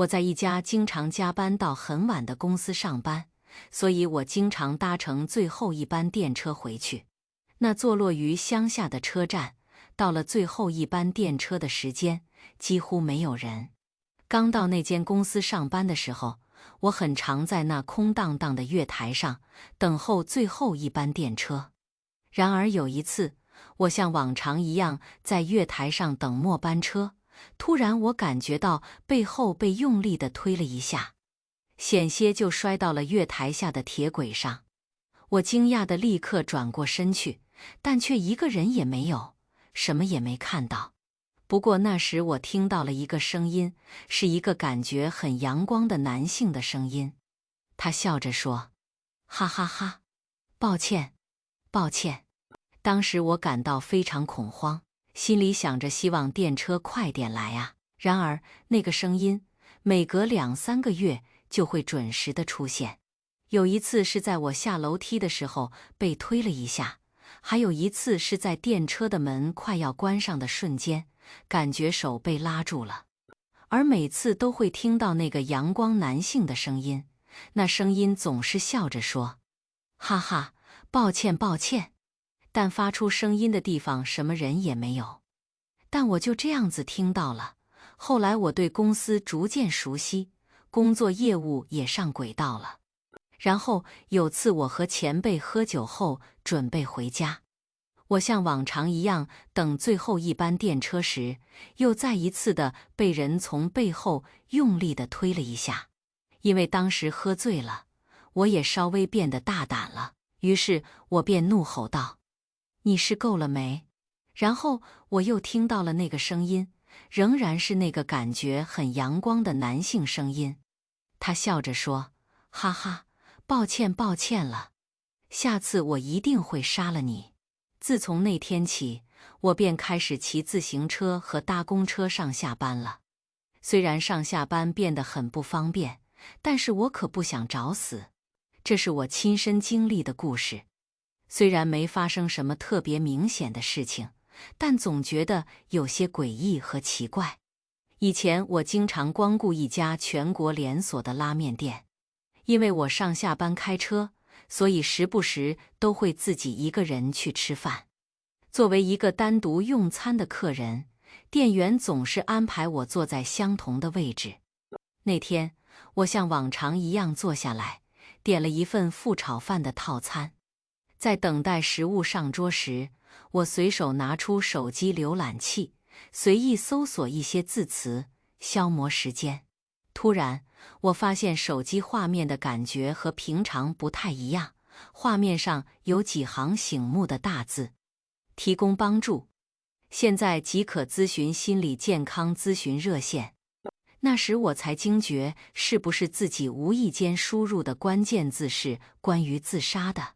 我在一家经常加班到很晚的公司上班，所以我经常搭乘最后一班电车回去。那坐落于乡下的车站，到了最后一班电车的时间，几乎没有人。刚到那间公司上班的时候，我很常在那空荡荡的月台上等候最后一班电车。然而有一次，我像往常一样在月台上等末班车，突然我感觉到背后被用力地推了一下，险些就摔到了月台下的铁轨上。我惊讶地立刻转过身去，但却一个人也没有，什么也没看到。不过那时我听到了一个声音，是一个感觉很阳光的男性的声音。他笑着说：“哈哈哈，抱歉，抱歉。”当时我感到非常恐慌，心里想着希望电车快点来啊。然而那个声音每隔2-3个月就会准时的出现。有一次是在我下楼梯的时候被推了一下，还有一次是在电车的门快要关上的瞬间，感觉手被拉住了。而每次都会听到那个阳光男性的声音，那声音总是笑着说：“哈哈，抱歉抱歉。”但发出声音的地方什么人也没有。但我就这样子听到了。后来我对公司逐渐熟悉，工作业务也上轨道了。然后有次我和前辈喝酒后准备回家，我像往常一样等最后一班电车时，又再一次的被人从背后用力地推了一下。因为当时喝醉了，我也稍微变得大胆了，于是我便怒吼道：“你试够了没？”然后我又听到了那个声音，仍然是那个感觉很阳光的男性声音。他笑着说：“哈哈，抱歉抱歉了，下次我一定会杀了你。”自从那天起，我便开始骑自行车和搭公车上下班了。虽然上下班变得很不方便，但是我可不想找死。这是我亲身经历的故事。虽然没发生什么特别明显的事情，但总觉得有些诡异和奇怪。以前我经常光顾一家全国连锁的拉面店，因为我上下班开车，所以时不时都会自己一个人去吃饭。作为一个单独用餐的客人，店员总是安排我坐在相同的位置。那天，我像往常一样坐下来，点了一份富炒饭的套餐。在等待食物上桌时，我随手拿出手机浏览器，随意搜索一些字词，消磨时间。突然，我发现手机画面的感觉和平常不太一样，画面上有几行醒目的大字：提供帮助，现在即可咨询心理健康咨询热线。那时我才惊觉，是不是自己无意间输入的关键字是关于自杀的。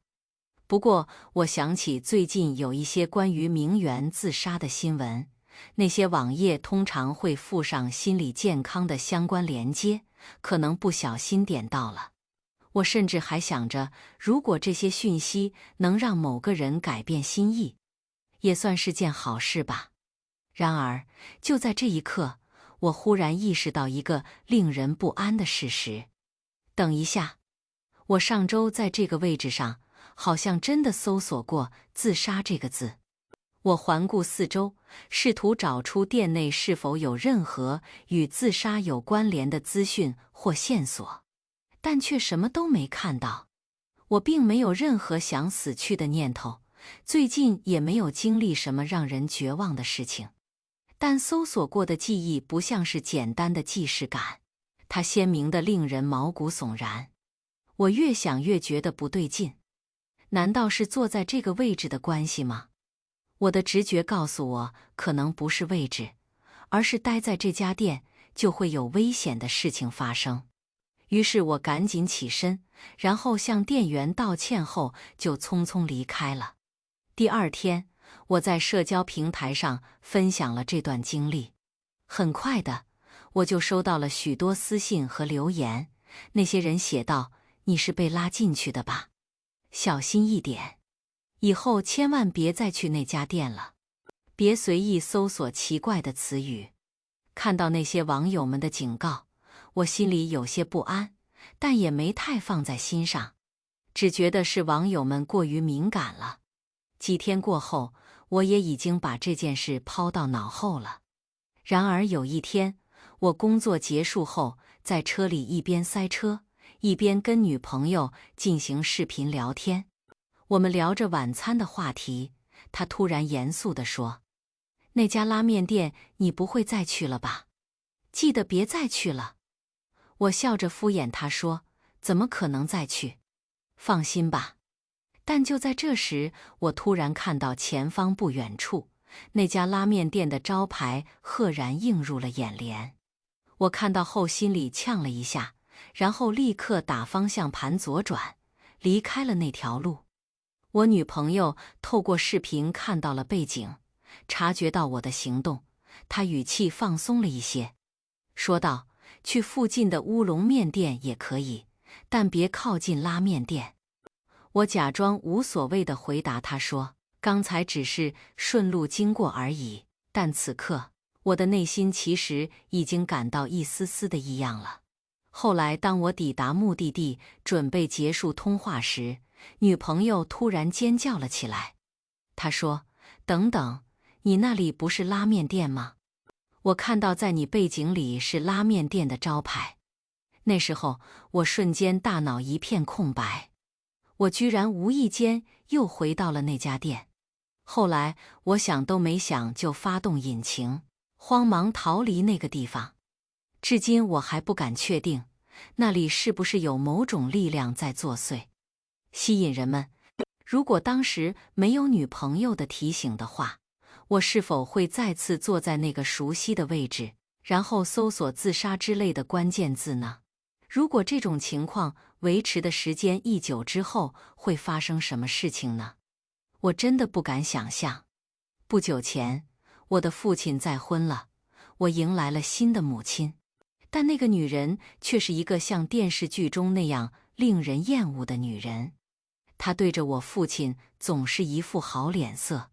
不过，我想起最近有一些关于名媛自杀的新闻，那些网页通常会附上心理健康的相关连接，可能不小心点到了。我甚至还想着，如果这些讯息能让某个人改变心意，也算是件好事吧。然而，就在这一刻，我忽然意识到一个令人不安的事实。等一下，我上周在这个位置上好像真的搜索过自杀这个字。我环顾四周，试图找出店内是否有任何与自杀有关联的资讯或线索，但却什么都没看到。我并没有任何想死去的念头，最近也没有经历什么让人绝望的事情。但搜索过的记忆不像是简单的既视感，它鲜明的令人毛骨悚然。我越想越觉得不对劲，难道是坐在这个位置的关系吗？我的直觉告诉我，可能不是位置，而是待在这家店就会有危险的事情发生。于是我赶紧起身，然后向店员道歉后就匆匆离开了。第二天，我在社交平台上分享了这段经历。很快的，我就收到了许多私信和留言，那些人写道：“你是被拉进去的吧？小心一点，以后千万别再去那家店了，别随意搜索奇怪的词语。”看到那些网友们的警告，我心里有些不安，但也没太放在心上，只觉得是网友们过于敏感了。几天过后，我也已经把这件事抛到脑后了。然而有一天，我工作结束后，在车里一边塞车，一边跟女朋友进行视频聊天。我们聊着晚餐的话题，他突然严肃地说：“那家拉面店你不会再去了吧？记得别再去了。”我笑着敷衍他说：“怎么可能再去？放心吧。”但就在这时，我突然看到前方不远处那家拉面店的招牌赫然映入了眼帘。我看到后心里呛了一下，然后立刻打方向盘左转，离开了那条路。我女朋友透过视频看到了背景，察觉到我的行动，她语气放松了一些，说道：“去附近的乌龙面店也可以，但别靠近拉面店。”我假装无所谓地回答他说：“刚才只是顺路经过而已。”但此刻，我的内心其实已经感到一丝丝的异样了。后来，当我抵达目的地，准备结束通话时，女朋友突然尖叫了起来。她说：“等等，你那里不是拉面店吗？我看到在你背景里是拉面店的招牌。”那时候，我瞬间大脑一片空白。我居然无意间又回到了那家店。后来我想都没想就发动引擎，慌忙逃离那个地方。至今我还不敢确定，那里是不是有某种力量在作祟，吸引人们。如果当时没有女朋友的提醒的话，我是否会再次坐在那个熟悉的位置，然后搜索自杀之类的关键字呢？如果这种情况维持的时间一久之后，会发生什么事情呢？我真的不敢想象。不久前，我的父亲再婚了，我迎来了新的母亲，但那个女人却是一个像电视剧中那样令人厌恶的女人。她对着我父亲总是一副好脸色，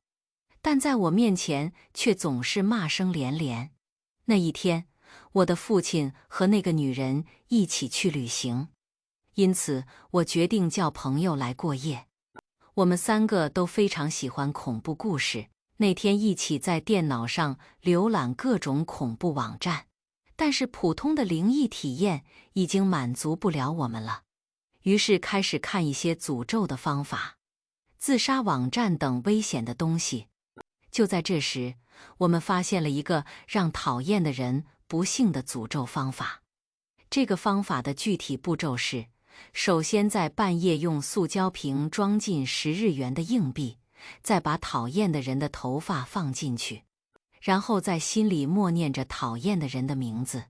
但在我面前却总是骂声连连。那一天，我的父亲和那个女人一起去旅行，因此我决定叫朋友来过夜。我们三个都非常喜欢恐怖故事，那天一起在电脑上浏览各种恐怖网站，但是普通的灵异体验已经满足不了我们了，于是开始看一些诅咒的方法、自杀网站等危险的东西。就在这时，我们发现了一个让讨厌的人不幸的诅咒方法。这个方法的具体步骤是：首先在半夜用塑胶瓶装进10日元的硬币，再把讨厌的人的头发放进去，然后在心里默念着讨厌的人的名字，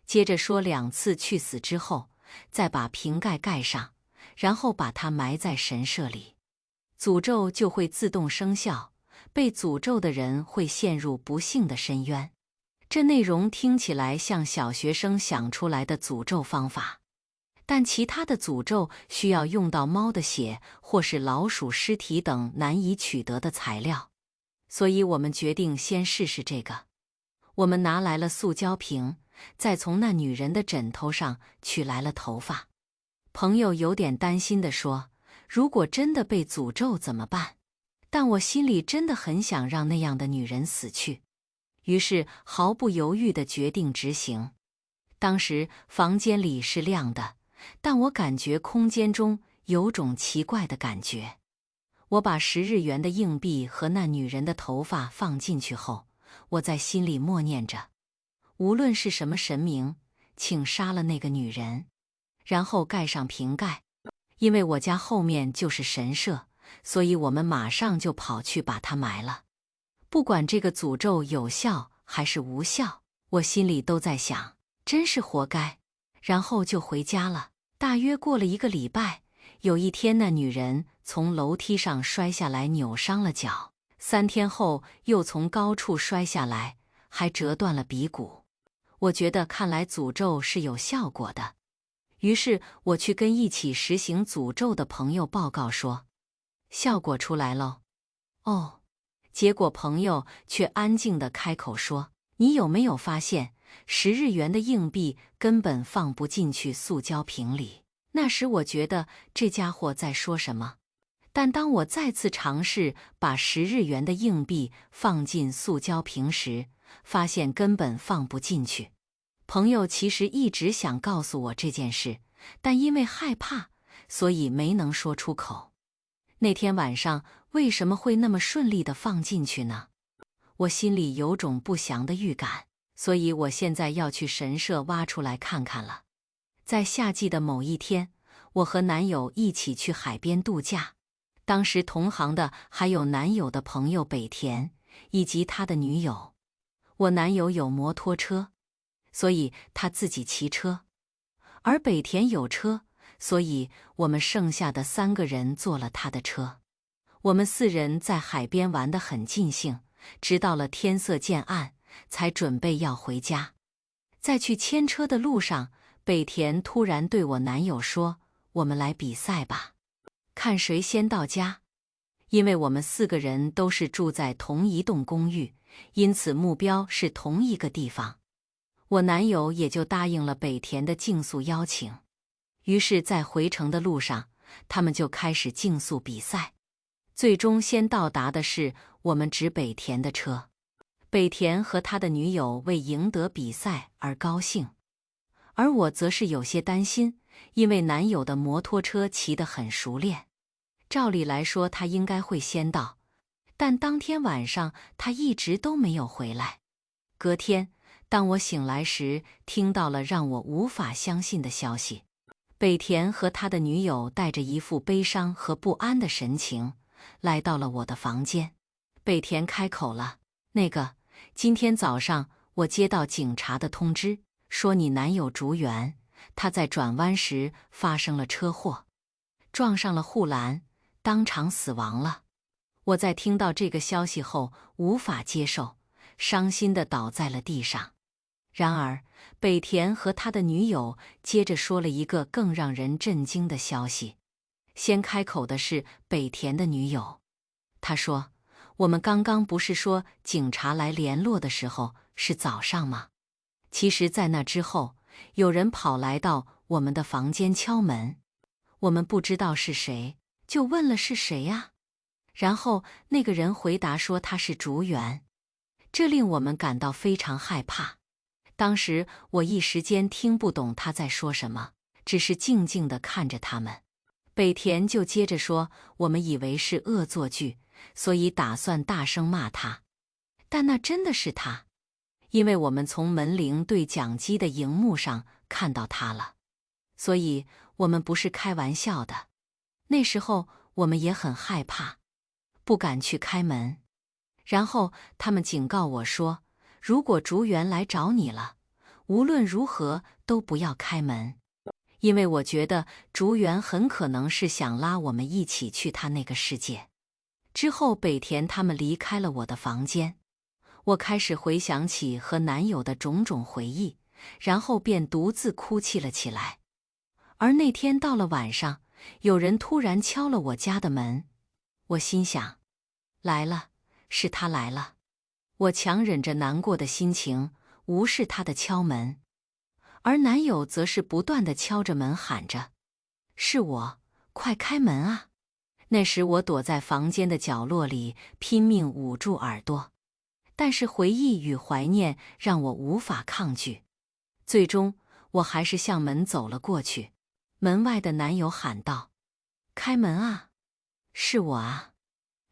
接着说2次去死之后，再把瓶盖盖上，然后把它埋在神社里，诅咒就会自动生效，被诅咒的人会陷入不幸的深渊。这内容听起来像小学生想出来的诅咒方法，但其他的诅咒需要用到猫的血或是老鼠尸体等难以取得的材料，所以我们决定先试试这个。我们拿来了塑胶瓶，再从那女人的枕头上取来了头发。朋友有点担心地说：“如果真的被诅咒怎么办？”但我心里真的很想让那样的女人死去，于是毫不犹豫地决定执行。当时房间里是亮的，但我感觉空间中有种奇怪的感觉。我把10日元的硬币和那女人的头发放进去后，我在心里默念着：无论是什么神明，请杀了那个女人。然后盖上瓶盖。因为我家后面就是神社，所以我们马上就跑去把它埋了。不管这个诅咒有效还是无效，我心里都在想，真是活该。然后就回家了。大约过了1个礼拜，有一天那女人从楼梯上摔下来，扭伤了脚，3天后又从高处摔下来，还折断了鼻骨。我觉得看来诅咒是有效果的，于是我去跟一起实行诅咒的朋友报告说，效果出来喽。哦，结果朋友却安静地开口说，你有没有发现， 10日元的硬币根本放不进去塑胶瓶里。那时我觉得这家伙在说什么，但当我再次尝试把10日元的硬币放进塑胶瓶时，发现根本放不进去。朋友其实一直想告诉我这件事，但因为害怕，所以没能说出口。那天晚上为什么会那么顺利地放进去呢？我心里有种不祥的预感，所以我现在要去神社挖出来看看了。在夏季的某一天，我和男友一起去海边度假。当时同行的还有男友的朋友北田以及他的女友。我男友有摩托车，所以他自己骑车，而北田有车，所以我们剩下的3个人坐了他的车。我们4人在海边玩得很尽兴，直到了天色渐暗，才准备要回家。在去牵车的路上，北田突然对我男友说：“我们来比赛吧，看谁先到家。”因为我们4个人都是住在同一栋公寓，因此目标是同一个地方。我男友也就答应了北田的竞速邀请。于是在回程的路上，他们就开始竞速比赛。最终先到达的是我们指北田的车。北田和他的女友为赢得比赛而高兴，而我则是有些担心，因为男友的摩托车骑得很熟练，照理来说他应该会先到，但当天晚上他一直都没有回来。隔天，当我醒来时，听到了让我无法相信的消息。北田和他的女友带着一副悲伤和不安的神情，来到了我的房间。北田开口了：“今天早上我接到警察的通知，说你男友竹原，他在转弯时发生了车祸，撞上了护栏，当场死亡了。”我在听到这个消息后无法接受，伤心地倒在了地上。然而，北田和他的女友接着说了一个更让人震惊的消息。先开口的是北田的女友，她说：“我们刚刚不是说警察来联络的时候是早上吗？其实在那之后，有人跑来到我们的房间敲门，我们不知道是谁，就问了是谁呀？然后那个人回答说他是竹原，这令我们感到非常害怕。当时我一时间听不懂他在说什么，只是静静地看着他们。北田就接着说，我们以为是恶作剧，所以打算大声骂他，但那真的是他，因为我们从门铃对讲机的荧幕上看到他了，所以我们不是开玩笑的。那时候我们也很害怕，不敢去开门。然后他们警告我说，如果竹原来找你了，无论如何都不要开门，因为我觉得竹原很可能是想拉我们一起去他那个世界。之后北田他们离开了我的房间，我开始回想起和男友的种种回忆，然后便独自哭泣了起来。而那天到了晚上，有人突然敲了我家的门，我心想，来了，是他来了。我强忍着难过的心情，无视他的敲门，而男友则是不断地敲着门喊着，是我，快开门啊！那时我躲在房间的角落里，拼命捂住耳朵，但是回忆与怀念让我无法抗拒。最终，我还是向门走了过去。门外的男友喊道：“开门啊，是我啊！”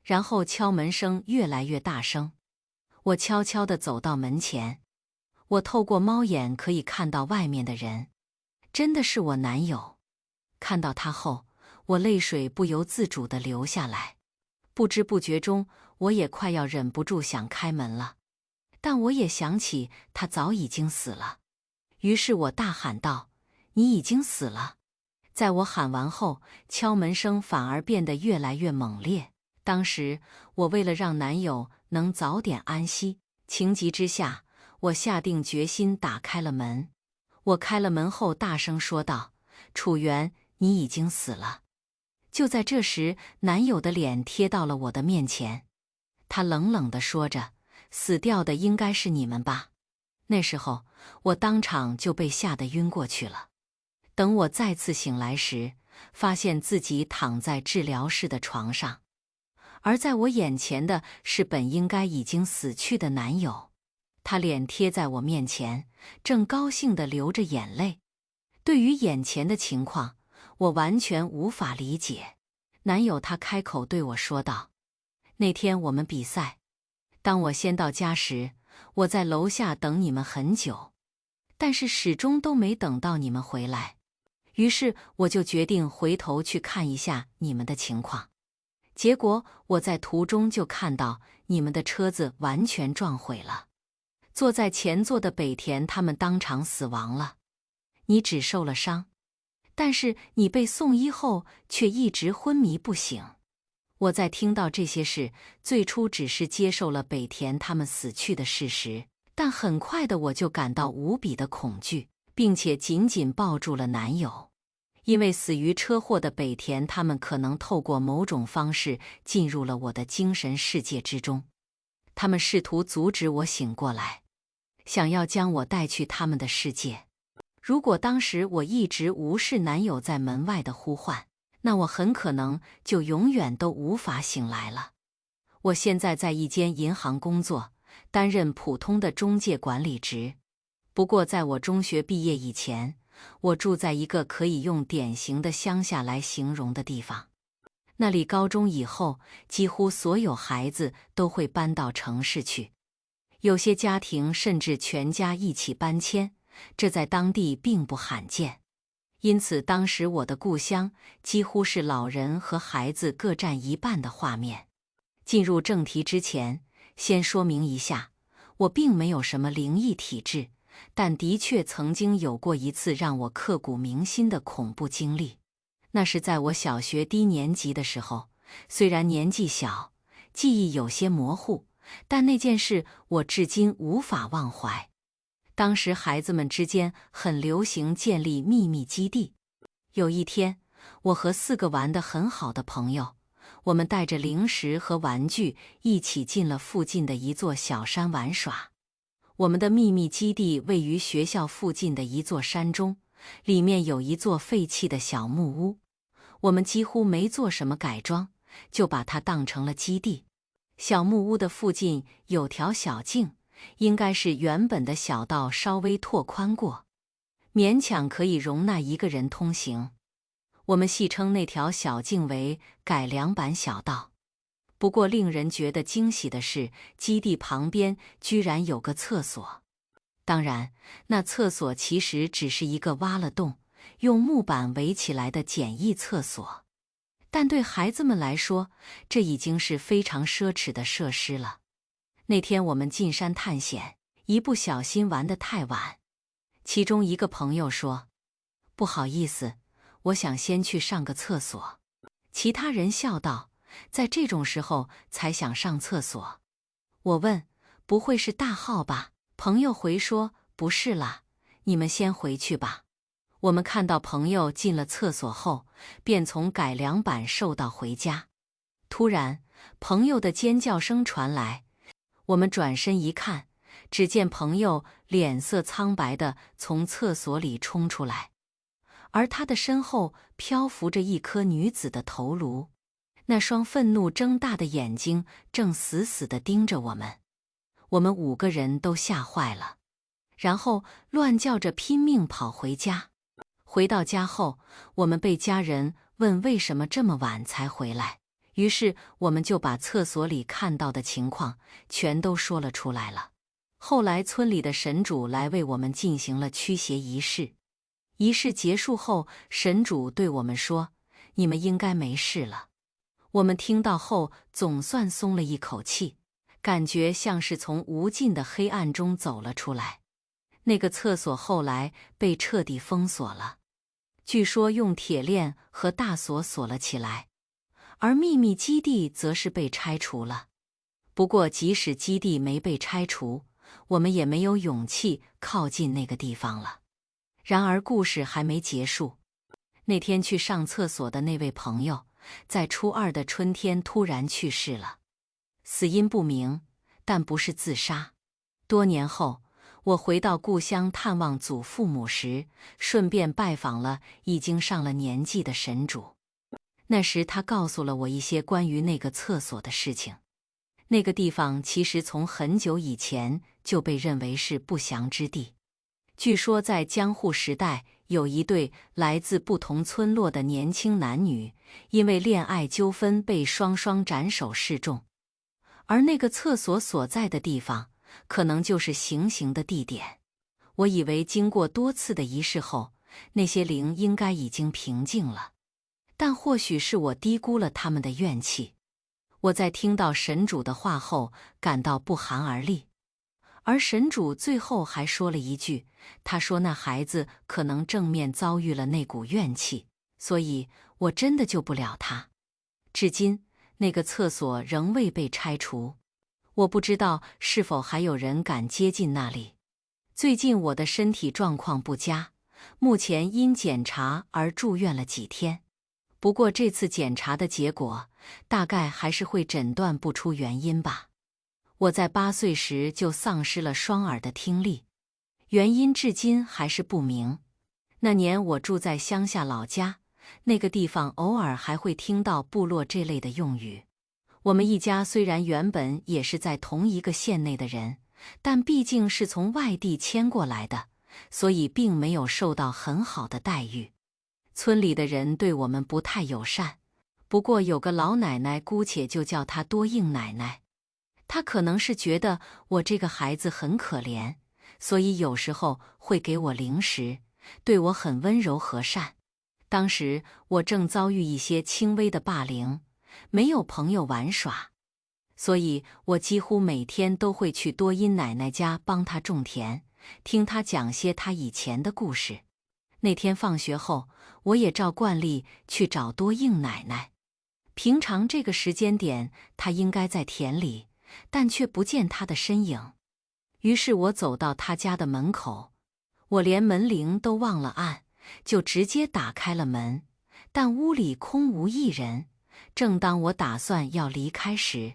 然后敲门声越来越大声。我悄悄地走到门前，我透过猫眼可以看到外面的人，真的是我男友。看到他后，我泪水不由自主地流下来。不知不觉中，我也快要忍不住想开门了，但我也想起他早已经死了。于是我大喊道：“你已经死了！”在我喊完后，敲门声反而变得越来越猛烈。当时，我为了让男友能早点安息，情急之下，我下定决心打开了门。我开了门后大声说道：“楚原，你已经死了。”就在这时，男友的脸贴到了我的面前，他冷冷地说着：“死掉的应该是你们吧？”那时候我当场就被吓得晕过去了。等我再次醒来时，发现自己躺在治疗室的床上，而在我眼前的是本应该已经死去的男友。他脸贴在我面前，正高兴地流着眼泪。对于眼前的情况，我完全无法理解。男友他开口对我说道：“那天我们比赛，当我先到家时，我在楼下等你们很久，但是始终都没等到你们回来。于是我就决定回头去看一下你们的情况。结果我在途中就看到你们的车子完全撞毁了，坐在前座的北田他们当场死亡了。你只受了伤，但是你被送医后却一直昏迷不醒。”我在听到这些事，最初只是接受了北田他们死去的事实，但很快的我就感到无比的恐惧，并且紧紧抱住了男友。因为死于车祸的北田他们可能透过某种方式进入了我的精神世界之中，他们试图阻止我醒过来，想要将我带去他们的世界。如果当时我一直无视男友在门外的呼唤，那我很可能就永远都无法醒来了。我现在在一间银行工作，担任普通的中介管理职。不过在我中学毕业以前，我住在一个可以用典型的乡下来形容的地方。那里高中以后，几乎所有孩子都会搬到城市去，有些家庭甚至全家一起搬迁，这在当地并不罕见。因此当时我的故乡几乎是老人和孩子各占一半的画面。进入正题之前，先说明一下，我并没有什么灵异体质，但的确曾经有过一次让我刻骨铭心的恐怖经历。那是在我小学低年级的时候，虽然年纪小，记忆有些模糊，但那件事我至今无法忘怀。当时孩子们之间很流行建立秘密基地。有一天，我和4个玩得很好的朋友，我们带着零食和玩具一起进了附近的一座小山玩耍。我们的秘密基地位于学校附近的一座山中，里面有一座废弃的小木屋。我们几乎没做什么改装，就把它当成了基地。小木屋的附近有条小径，应该是原本的小道稍微拓宽过，勉强可以容纳1个人通行。我们戏称那条小径为改良版小道。不过令人觉得惊喜的是，基地旁边居然有个厕所。当然，那厕所其实只是一个挖了洞，用木板围起来的简易厕所。但对孩子们来说，这已经是非常奢侈的设施了。那天我们进山探险，一不小心玩得太晚。其中一个朋友说：“不好意思，我想先去上个厕所。”其他人笑道：“在这种时候才想上厕所？”我问：“不会是大号吧？”朋友回说：“不是啦，你们先回去吧。”我们看到朋友进了厕所后，便从改良版瘦道回家。突然，朋友的尖叫声传来，我们转身一看，只见朋友脸色苍白地从厕所里冲出来，而他的身后漂浮着一颗女子的头颅，那双愤怒睁大的眼睛正死死地盯着我们。我们5个人都吓坏了，然后乱叫着拼命跑回家。回到家后，我们被家人问为什么这么晚才回来，于是我们就把厕所里看到的情况全都说了出来了。后来村里的神主来为我们进行了驱邪仪式。仪式结束后，神主对我们说：“你们应该没事了。”我们听到后总算松了一口气，感觉像是从无尽的黑暗中走了出来。那个厕所后来被彻底封锁了，据说用铁链和大锁锁了起来，而秘密基地则是被拆除了。不过即使基地没被拆除，我们也没有勇气靠近那个地方了。然而故事还没结束。那天去上厕所的那位朋友，在初2的春天突然去世了，死因不明，但不是自杀。多年后，我回到故乡探望祖父母时，顺便拜访了已经上了年纪的神主。那时他告诉了我一些关于那个厕所的事情。那个地方其实从很久以前就被认为是不祥之地。据说在江户时代，有一对来自不同村落的年轻男女，因为恋爱纠纷被双双斩首示众。而那个厕所所在的地方，可能就是行刑的地点。我以为经过多次的仪式后，那些灵应该已经平静了，但或许是我低估了他们的怨气。我在听到神主的话后，感到不寒而栗。而神主最后还说了一句，他说那孩子可能正面遭遇了那股怨气，所以我真的救不了他。至今，那个厕所仍未被拆除。我不知道是否还有人敢接近那里。最近我的身体状况不佳，目前因检查而住院了几天。不过这次检查的结果，大概还是会诊断不出原因吧。我在8岁时就丧失了双耳的听力，原因至今还是不明。那年我住在乡下老家，那个地方偶尔还会听到部落这类的用语。我们一家虽然原本也是在同一个县内的人，但毕竟是从外地迁过来的，所以并没有受到很好的待遇。村里的人对我们不太友善，不过有个老奶奶，姑且就叫她多应奶奶。她可能是觉得我这个孩子很可怜，所以有时候会给我零食，对我很温柔和善。当时我正遭遇一些轻微的霸凌，没有朋友玩耍，所以我几乎每天都会去多因奶奶家帮她种田，听她讲些她以前的故事。那天放学后，我也照惯例去找多应奶奶。平常这个时间点，她应该在田里，但却不见她的身影。于是我走到她家的门口，我连门铃都忘了按，就直接打开了门，但屋里空无一人。正当我打算要离开时，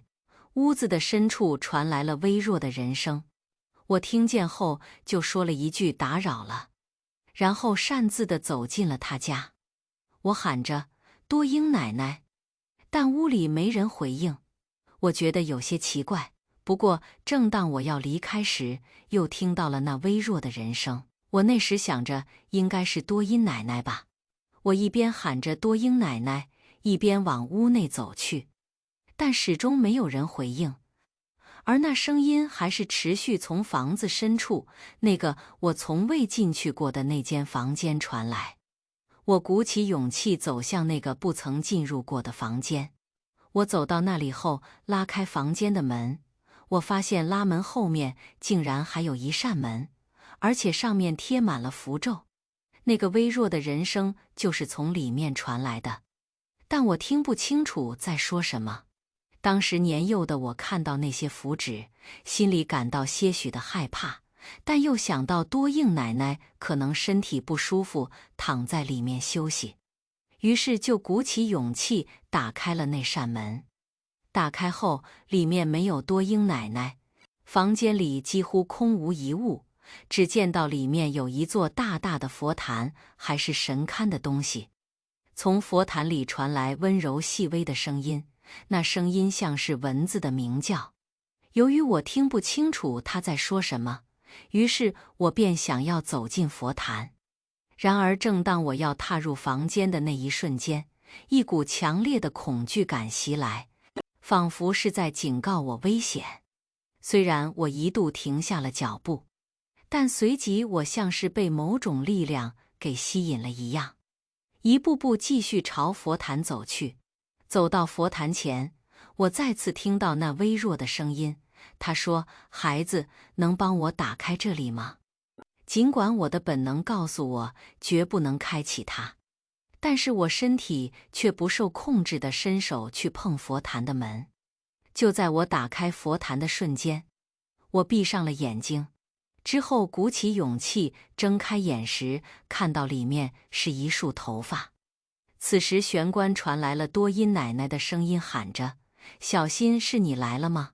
屋子的深处传来了微弱的人声。我听见后就说了一句打扰了，然后擅自地走进了他家。我喊着多英奶奶，但屋里没人回应。我觉得有些奇怪，不过正当我要离开时，又听到了那微弱的人声。我那时想着应该是多英奶奶吧。我一边喊着多英奶奶，一边往屋内走去，但始终没有人回应。而那声音还是持续从房子深处，那个我从未进去过的那间房间传来。我鼓起勇气走向那个不曾进入过的房间。我走到那里后，拉开房间的门，我发现拉门后面竟然还有一扇门，而且上面贴满了符咒。那个微弱的人声就是从里面传来的，但我听不清楚在说什么。当时年幼的我看到那些符纸，心里感到些许的害怕，但又想到多应奶奶可能身体不舒服，躺在里面休息，于是就鼓起勇气打开了那扇门。打开后，里面没有多应奶奶，房间里几乎空无一物，只见到里面有一座大大的佛坛，还是神龛的东西。从佛坛里传来温柔细微的声音，那声音像是蚊子的鸣叫。由于我听不清楚他在说什么，于是我便想要走进佛坛。然而正当我要踏入房间的那一瞬间，一股强烈的恐惧感袭来，仿佛是在警告我危险。虽然我一度停下了脚步，但随即我像是被某种力量给吸引了一样，一步步继续朝佛坛走去。走到佛坛前，我再次听到那微弱的声音，他说：“孩子，能帮我打开这里吗？”尽管我的本能告诉我绝不能开启它，但是我身体却不受控制地伸手去碰佛坛的门。就在我打开佛坛的瞬间，我闭上了眼睛，之后鼓起勇气睁开眼时，看到里面是一束头发。此时玄关传来了多音奶奶的声音，喊着：“小心，是你来了吗？”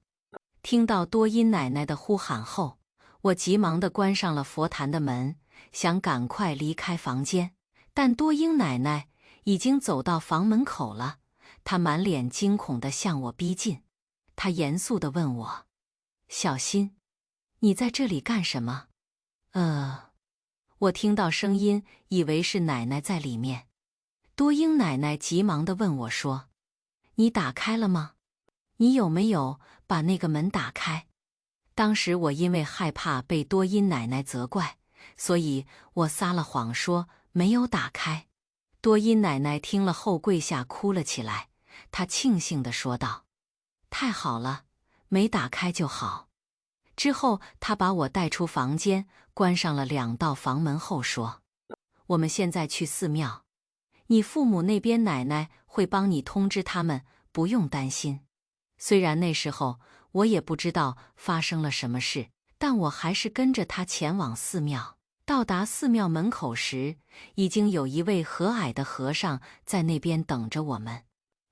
听到多音奶奶的呼喊后，我急忙地关上了佛坛的门，想赶快离开房间，但多英奶奶已经走到房门口了。她满脸惊恐地向我逼近，她严肃地问我：“小新，你在这里干什么？”我听到声音，以为是奶奶在里面。多英奶奶急忙地问我说：“你打开了吗？你有没有把那个门打开？”当时我因为害怕被多英奶奶责怪，所以我撒了谎说没有打开。多英奶奶听了后跪下哭了起来，她庆幸地说道：“太好了，没打开就好。”之后，她把我带出房间，关上了2道房门后说：“我们现在去寺庙，你父母那边奶奶会帮你通知他们，不用担心。”虽然那时候我也不知道发生了什么事，但我还是跟着她前往寺庙。到达寺庙门口时，已经有一位和蔼的和尚在那边等着我们。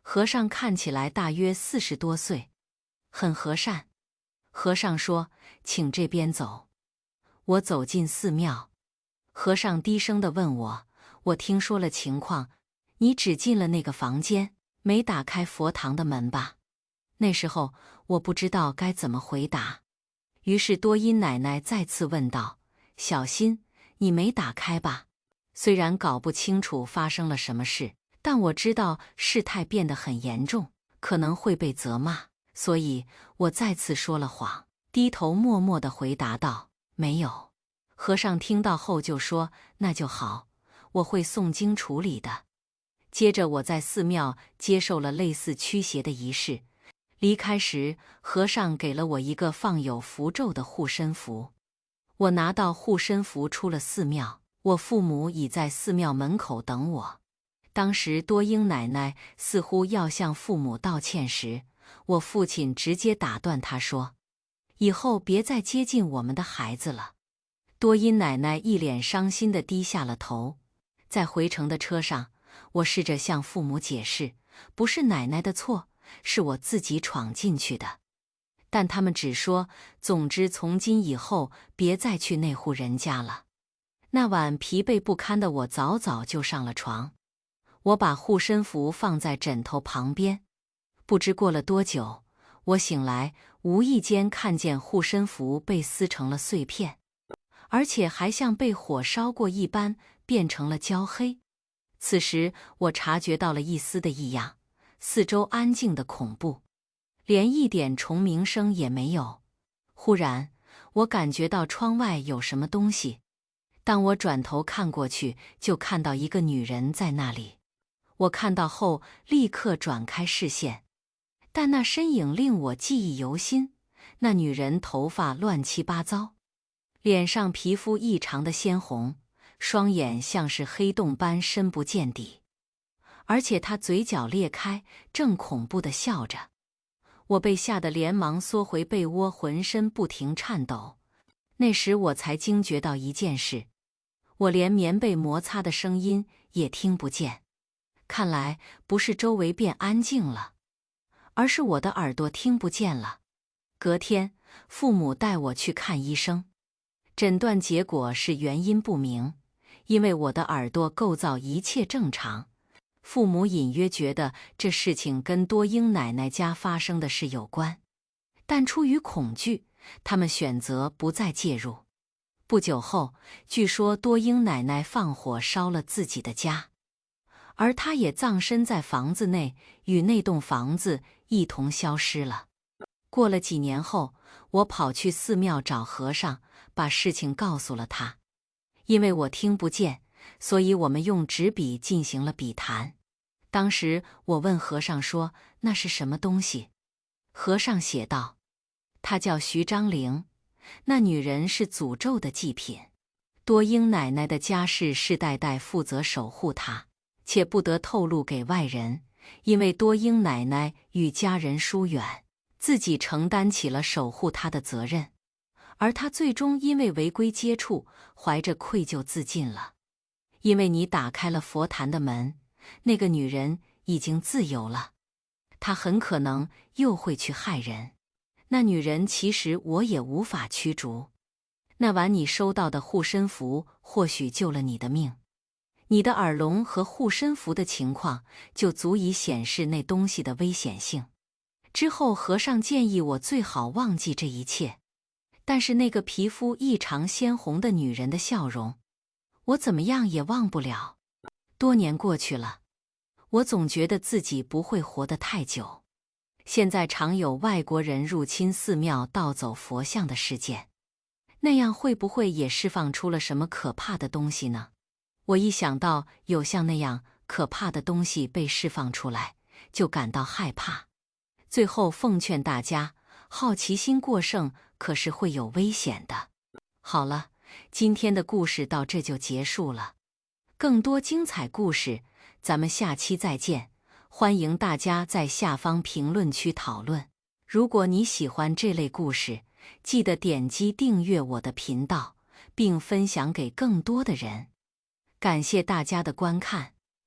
和尚看起来大约40多岁，很和善。和尚说：“请这边走。”我走进寺庙，和尚低声地问我：“我听说了情况，你只进了那个房间，没打开佛堂的门吧？”那时候我不知道该怎么回答，于是多英奶奶再次问道：“小新，你没打开吧？”虽然搞不清楚发生了什么事，但我知道事态变得很严重，可能会被责骂，所以我再次说了谎，低头默默地回答道：“没有。”和尚听到后就说：“那就好，我会诵经处理的。”接着我在寺庙接受了类似驱邪的仪式。离开时，和尚给了我一个放有符咒的护身符。我拿到护身符出了寺庙，我父母已在寺庙门口等我。当时多英奶奶似乎要向父母道歉时，我父亲直接打断她说：“以后别再接近我们的孩子了。”多英奶奶一脸伤心地低下了头。在回程的车上，我试着向父母解释，不是奶奶的错，是我自己闯进去的。但他们只说：“总之从今以后别再去那户人家了。”那晚疲惫不堪的我早早就上了床。我把护身符放在枕头旁边。不知过了多久，我醒来，无意间看见护身符被撕成了碎片，而且还像被火烧过一般变成了焦黑。此时我察觉到了一丝的异样，四周安静的恐怖，连一点虫鸣声也没有。忽然，我感觉到窗外有什么东西。当我转头看过去，就看到一个女人在那里。我看到后立刻转开视线，但那身影令我记忆犹新。那女人头发乱七八糟，脸上皮肤异常的鲜红，双眼像是黑洞般深不见底，而且她嘴角裂开，正恐怖地笑着。我被吓得连忙缩回被窝，浑身不停颤抖。那时我才惊觉到一件事，我连棉被摩擦的声音也听不见。看来不是周围变安静了，而是我的耳朵听不见了。隔天，父母带我去看医生，诊断结果是原因不明。因为我的耳朵构造一切正常，父母隐约觉得这事情跟多英奶奶家发生的事有关，但出于恐惧，他们选择不再介入。不久后，据说多英奶奶放火烧了自己的家，而她也葬身在房子内，与那栋房子一同消失了。过了几年后，我跑去寺庙找和尚，把事情告诉了他。因为我听不见，所以我们用纸笔进行了笔谈。当时我问和尚说：“那是什么东西？”和尚写道：“她叫徐章玲，那女人是诅咒的祭品。多英奶奶的家世世代代负责守护她，且不得透露给外人，因为多英奶奶与家人疏远，自己承担起了守护她的责任。而她最终因为违规接触，怀着愧疚自尽了。因为你打开了佛坛的门，那个女人已经自由了，她很可能又会去害人。那女人其实我也无法驱逐。”那晚你收到的护身符或许救了你的命，你的耳聋和护身符的情况就足以显示那东西的危险性。之后和尚建议我最好忘记这一切，但是那个皮肤异常鲜红的女人的笑容，我怎么样也忘不了。多年过去了，我总觉得自己不会活得太久。现在常有外国人入侵寺庙盗走佛像的事件，那样会不会也释放出了什么可怕的东西呢？我一想到有像那样可怕的东西被释放出来，就感到害怕。最后奉劝大家，好奇心过剩可是会有危险的。好了，今天的故事到这就结束了。更多精彩故事，咱们下期再见。欢迎大家在下方评论区讨论。如果你喜欢这类故事，记得点击订阅我的频道，并分享给更多的人。感谢大家的观看。